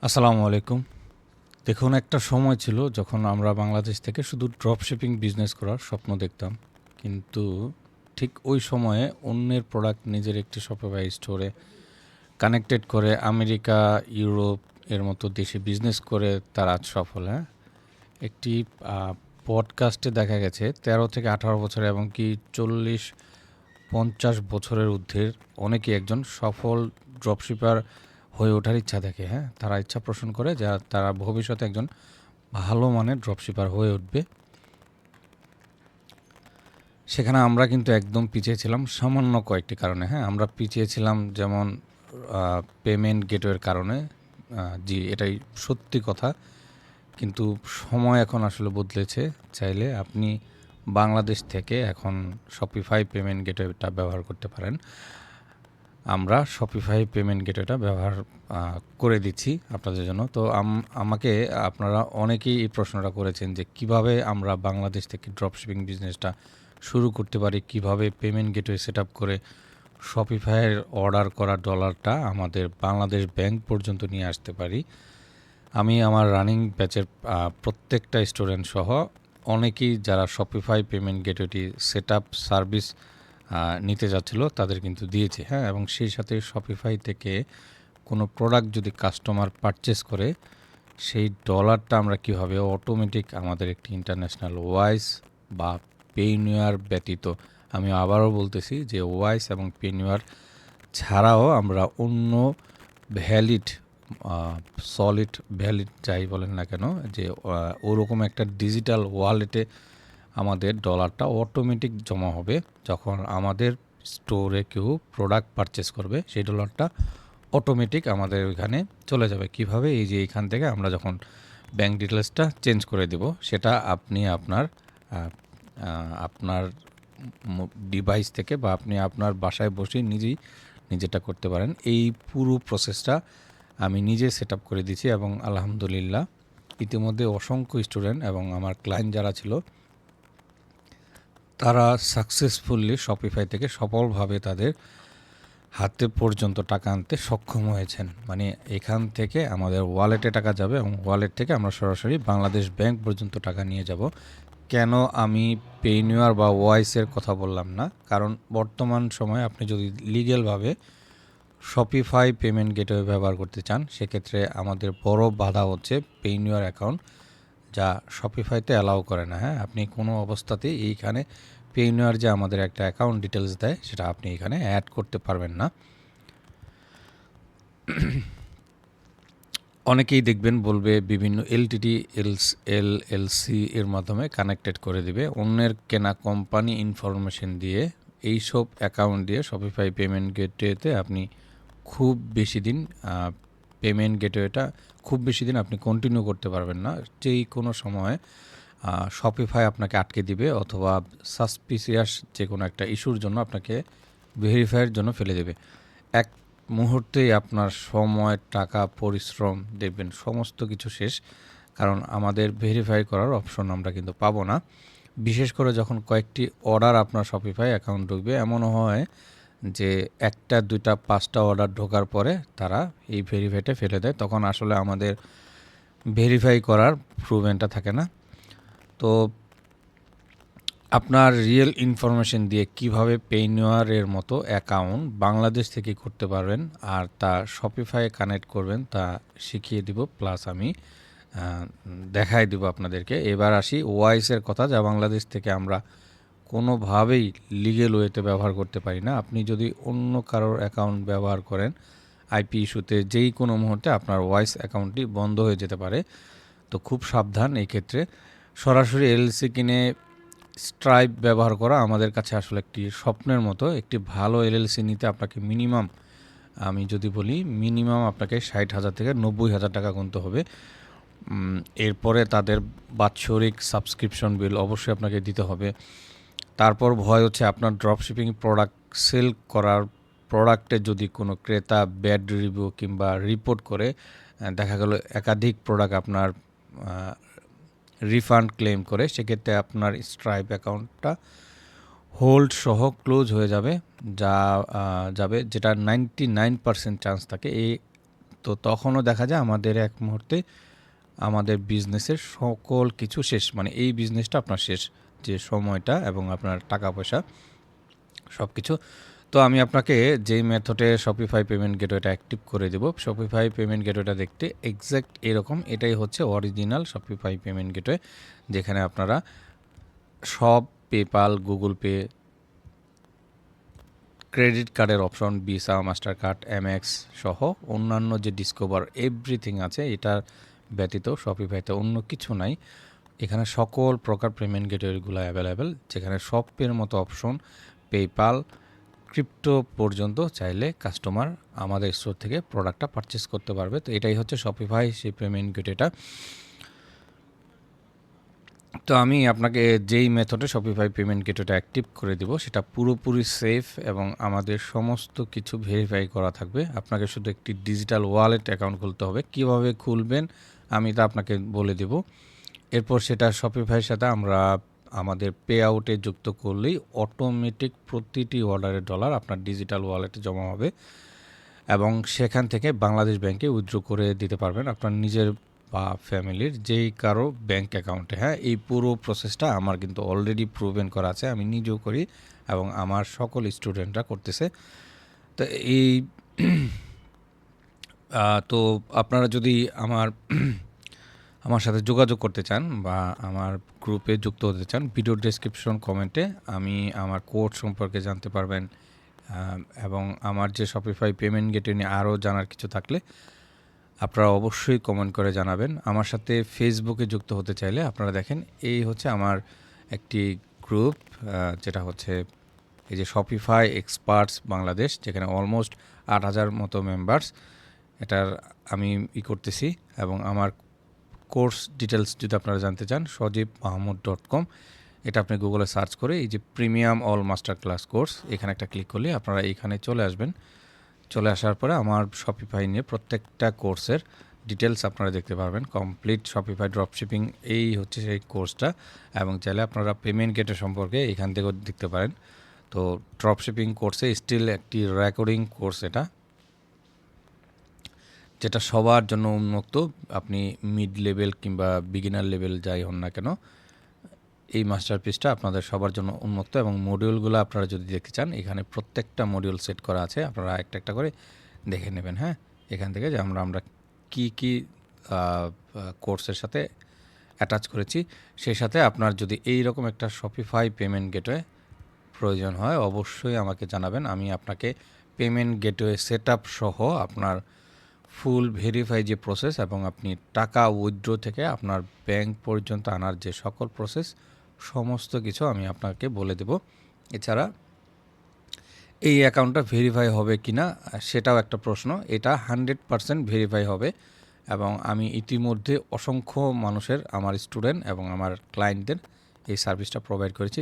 আসসালামু আলাইকুম। দেখুন, একটা সময় ছিল যখন আমরা বাংলাদেশ থেকে শুধু ড্রপ শিপিং বিজনেস করার স্বপ্ন দেখতাম। কিন্তু ঠিক ওই সময়ে অন্যের প্রোডাক্ট নিজের একটি শপিফাই স্টোরে কানেক্টেড করে আমেরিকা, ইউরোপ এর মতো দেশে বিজনেস করে তারা আজ সফল। হ্যাঁ, একটি পডকাস্টে দেখা গেছে ১৩ থেকে ১৮ বছর এবং কি ৪০-৫০ বছরের ঊর্ধ্বের অনেকেই একজন সফল ড্রপশিপার হয়ে ওঠার ইচ্ছা দেখে। হ্যাঁ, তারা ইচ্ছা পোষণ করে যে তারা ভবিষ্যতে একজন ভালো মানের ড্রপশিপার হয়ে উঠবে। সেখানে আমরা কিন্তু একদম পিছিয়ে ছিলাম সামান্য কয়েকটি কারণে। হ্যাঁ, আমরা পিছিয়ে ছিলাম যেমন পেমেন্ট গেটওয়ের কারণে। জি, এটাই সত্যি কথা। কিন্তু সময় এখন আসলে বদলেছে। চাইলে আপনি বাংলাদেশ থেকে এখন শপিফাই পেমেন্ট গেটওয়েটা ব্যবহার করতে পারেন। আমরা শপিফাই পেমেন্ট গেটওয়েটা ব্যবহার করে দিচ্ছি আপনাদের জন্য। তো আমাকে আপনারা অনেকেই এই প্রশ্নটা করেছেন যে কিভাবে আমরা বাংলাদেশ থেকে ড্রপশিপিং বিজনেসটা শুরু করতে পারি, কিভাবে পেমেন্ট গেটওয়ে সেট আপ করে শপিফাইয়ের অর্ডার করা ডলারটা আমাদের বাংলাদেশ ব্যাংক পর্যন্ত নিয়ে আসতে পারি। আমি আমার রানিং ব্যাচের প্রত্যেকটা স্টুডেন্ট সহ অনেকেই যারা শপিফাই পেমেন্ট গেটওয়েটি সেট আপ সার্ভিস নিতে যাচ্ছিল তাদের কিন্তু দিয়েছে। হ্যাঁ, এবং সেই সাথে শপিফাই থেকে কোনো প্রোডাক্ট যদি কাস্টমার পারচেস করে সেই ডলারটা আমরা কীভাবে অটোমেটিক আমাদের একটি ইন্টারন্যাশনাল ওয়াইস বা পেনিওয়ার ব্যতীত, আমি আবারও বলতেছি যে ওয়াইস এবং পেনিওয়ার ছাড়াও আমরা অন্য ভ্যালিড সলিড ভ্যালিড যাই বলেন না কেন, যে ওরকম একটা ডিজিটাল ওয়ালেটে আমাদের ডলারটা অটোমেটিক জমা হবে। যখন আমাদের স্টোরে কেউ প্রোডাক্ট পারচেস করবে সেই ডলারটা অটোমেটিক আমাদের ওইখানে চলে যাবে। কিভাবে? এই যে এইখান থেকে আমরা যখন ব্যাঙ্ক ডিটেলসটা চেঞ্জ করে দেব, সেটা আপনি আপনার ডিভাইস থেকে বা আপনি আপনার বাসায় বসেই নিজেটা করতে পারেন। এই পুরো প্রসেসটা আমি নিজে সেট আপ করে দিয়েছি এবং আলহামদুলিল্লাহ ইতিমধ্যে অসংখ্য স্টুডেন্ট এবং আমার ক্লায়েন্ট যারা ছিল তারা সাকসেসফুলি শপিফাই থেকে সফলভাবে তাদের হাতে পর্যন্ত টাকা আনতে সক্ষম হয়েছেন। মানে এখান থেকে আমাদের ওয়ালেটে টাকা যাবে এবং ওয়ালেট থেকে আমরা সরাসরি বাংলাদেশ ব্যাংক পর্যন্ত টাকা নিয়ে যাব। কেন আমি পেনিওয়ার বা ওয়াইসের কথা বললাম না? কারণ বর্তমান সময়ে আপনি যদি লিগ্যালভাবে শপিফাই পেমেন্ট গেটওয়ে ব্যবহার করতে চান, সেক্ষেত্রে আমাদের বড় বাধা হচ্ছে পেনিওয়ার অ্যাকাউন্ট, যা শপিফাইতে অ্যালাউ করে না। হ্যাঁ, আপনি কোনো অবস্থাতেই এইখানে পেনিওয়ার যে আমাদের একটা অ্যাকাউন্ট ডিটেলস দেয় সেটা আপনি এখানে অ্যাড করতে পারবেন না। অনেকেই দেখবেন বলবে বিভিন্ন এলটিডি এলএলসি এর মাধ্যমে কানেক্টেড করে দিবে অন্যের কেনা কোম্পানি ইনফরমেশন দিয়ে। এইসব অ্যাকাউন্ট দিয়ে শপিফাই পেমেন্ট গেটওয়েতে আপনি খুব বেশি দিন পেমেন্ট গেটওয়েটা খুব বেশি দিন আপনি কন্টিনিউ করতে পারবেন না। যেই কোনো সময় শপিফাই আপনাকে আটকে দিবে অথবা সাসপিসিয়াস যে কোনো একটা ইস্যুর জন্য আপনাকে ভেরিফাইয়ের জন্য ফেলে দেবে। এক মুহূর্তেই আপনার সময়, টাকা, পরিশ্রম দেখবেন সমস্ত কিছু শেষ। কারণ আমাদের ভেরিফাই করার অপশন আমরা কিন্তু পাবো না। বিশেষ করে যখন কয়েকটি অর্ডার আপনার শপিফাই অ্যাকাউন্ট ঢুকবে, এমনও হয় যে ১টা, ২টা, ৫টা অর্ডার ঢোকার পরে তারা এই ভেরিফাইটা ফেলে দেয়। তখন আসলে আমাদের ভেরিফাই করার প্রুভেনটা থাকে না। তো আপনার রিয়েল ইনফরমেশন দিয়ে কিভাবে পেনিওয়ারের মতো অ্যাকাউন্ট বাংলাদেশ থেকে করতে পারবেন আর তা শপিফাই কানেক্ট করবেন তা শিখিয়ে দিব, প্লাস আমি দেখাই দিব আপনাদেরকে। এবার আসি ওয়াইসের কথা, যা বাংলাদেশ থেকে আমরা কোনোভাবেই লিগেল ওয়েতে ব্যবহার করতে পারি না। আপনি যদি অন্য কারোর অ্যাকাউন্ট ব্যবহার করেন আইপি ইস্যুতে যেই কোনো মুহূর্তে আপনার ওয়াইস অ্যাকাউন্টটি বন্ধ হয়ে যেতে পারে। তো খুব সাবধান এই ক্ষেত্রে। সরাসরি এলএলসি কিনে স্ট্রাইপ ব্যবহার করা আমাদের কাছে আসলে একটি স্বপ্নের মতো। একটি ভালো এলএলসি নিতে আপনাকে মিনিমাম, আমি যদি বলি মিনিমাম আপনাকে ৬০,০০০ থেকে ৯০,০০০ টাকা গুনতে হবে। এরপরে তাদের বাৎসরিক সাবস্ক্রিপশন বিল অবশ্যই আপনাকে দিতে হবে। তারপর ভয় হচ্ছে আপনার ড্রপশিপিং প্রোডাক্ট সেল করার প্রোডাক্টে যদি কোনো ক্রেতা ব্যাড রিভিউ কিংবা রিপোর্ট করে, দেখা গেল একাধিক প্রোডাক্ট আপনার রিফান্ড ক্লেম করে, সেক্ষেত্রে আপনার স্ট্রাইপ অ্যাকাউন্টটা হোল্ড সহ ক্লোজ হয়ে যাবে, যেটা 99% চান্স থাকে। এই তো তখনও দেখা যায় আমাদের এক মুহূর্তে আমাদের বিজনেসের সকল কিছু শেষ, মানে এই বিজনেসটা আপনার শেষ, যে সময়টা এবং আপনার টাকা পয়সা সব কিছু। তো আমি আপনাকে যেই মেথডে শপিফাই পেমেন্ট গেটওয়েটা অ্যাক্টিভ করে দেব, শপিফাই পেমেন্ট গেটওয়েটা দেখতে এক্স্যাক্ট এরকম। এটাই হচ্ছে অরিজিনাল শপিফাই পেমেন্ট গেটওয়ে, যেখানে আপনারা সব পেপাল, গুগল পে, ক্রেডিট কার্ডের option, visa, master card, MX সহ অন্যান্য যে ডিসকভার এভরিথিং আছে, এটার ব্যতীত শপিফাইতে অন্য কিছু নাই। এখানে সকল প্রকার পেমেন্ট গেটওয়েগুলো অ্যাভেলেবেল, যেখানে শপের মতো অপশন, পেপাল, ক্রিপ্টো পর্যন্ত চাইলে কাস্টমার আমাদের স্টোর থেকে প্রোডাক্টটা পারচেস করতে পারবে। তো এটাই হচ্ছে শপিফাই সেই পেমেন্ট গেটওয়েটা। তো আমি আপনাকে যেই মেথডে শপিফাই পেমেন্ট গেটওয়েটা অ্যাক্টিভ করে দিব সেটা পুরোপুরি সেফ এবং আমাদের সমস্ত কিছু ভেরিফাই করা থাকবে। আপনাকে শুধু একটি ডিজিটাল ওয়ালেট অ্যাকাউন্ট খুলতে হবে। কিভাবে খুলবেন আমি তা আপনাকে বলে দেব। এরপর সেটা শপিফাইয়ের সাথে আমরা আমাদের পে আউটে যুক্ত করলেই অটোমেটিক প্রতিটি অর্ডারের ডলার আপনার ডিজিটাল ওয়ালেটে জমা হবে এবং সেখান থেকে বাংলাদেশ ব্যাংকে উইথড্র করে দিতে পারবেন আপনার নিজের বা ফ্যামিলির যেই কারো ব্যাংক অ্যাকাউন্টে। হ্যাঁ, এই পুরো প্রসেসটা আমার কিন্তু অলরেডি প্রুভেন করা আছে, আমি নিজেও করি এবং আমার সকল স্টুডেন্টরা করতেছে। তো এই তো আপনারা যদি আমার সাথে যোগাযোগ করতে চান বা আমার গ্রুপে যুক্ত হতে চান, ভিডিও ডেসক্রিপশন কমেন্টে আমি আমার কোড সম্পর্কে জানতে পারবেন এবং আমার যে শপিফাই পেমেন্ট গেটওয়ে নিয়ে আরও জানার কিছু থাকলে আপনারা অবশ্যই কমেন্ট করে জানাবেন। আমার সাথে ফেসবুকে যুক্ত হতে চাইলে আপনারা দেখেন, এই হচ্ছে আমার একটি গ্রুপ, যেটা হচ্ছে এই যে শপিফাই এক্সপার্টস বাংলাদেশ, যেখানে অলমোস্ট 8,000 মতো মেম্বার্স। এটার আমি করতেছি এবং আমার কোর্স ডিটেলস যদি আপনারা জানতে চান sajibmahmood.com, এটা আপনি গুগলে সার্চ করে এই যে premium all master class course, এখানে একটা ক্লিক করলে আপনারা এইখানে চলে আসবেন। চলে আসার পরে আমার শপিফাই নিয়ে প্রত্যেকটা কোর্সের ডিটেলস আপনারা দেখতে পারবেন। কমপ্লিট শপিফাই ড্রপশিপিং, এই হচ্ছে সেই কোর্সটা। এবং চাইলে আপনারা পেমেন্ট গেটওয়ে সম্পর্কে এখান থেকেও দেখতে পারেন। তো ড্রপশিপিং কোর্সে স্টিল একটি রেকর্ডিং কোর্স এটা, যেটা সবার জন্য উন্মুক্ত। আপনি মিড লেভেল কিংবা বিগিনার লেভেল যাই হন না কেন, এই মাস্টারপিসটা আপনাদের সবার জন্য উন্মুক্ত। এবং মডিউলগুলো আপনারা যদি দেখতে চান, এখানে প্রত্যেকটা মডিউল সেট করা আছে, আপনারা একটা একটা করে দেখে নেবেন। হ্যাঁ, এখান থেকে যে আমরা কি কোর্সের সাথে অ্যাটাচ করেছি, সেই সাথে আপনার যদি এই রকম একটা শপিফাই পেমেন্ট গেটওয়ে প্রয়োজন হয় অবশ্যই আমাকে জানাবেন। আমি আপনাকে পেমেন্ট গেটওয়ে সেট আপ সহ আপনার ফুল ভেরিফাই যে প্রসেস এবং আপনি টাকা উইথড্র থেকে আপনার ব্যাংক পর্যন্ত আনার যে সকল প্রসেস, সমস্ত কিছু আমি আপনাকে বলে দেব। এছাড়া এই অ্যাকাউন্টটা ভেরিফাই হবে কি না সেটাও একটা প্রশ্ন। এটা 100% ভেরিফাই হবে এবং আমি ইতিমধ্যে অসংখ্য মানুষের, আমার স্টুডেন্ট এবং আমার ক্লায়েন্টদের এই সার্ভিসটা প্রোভাইড করেছি।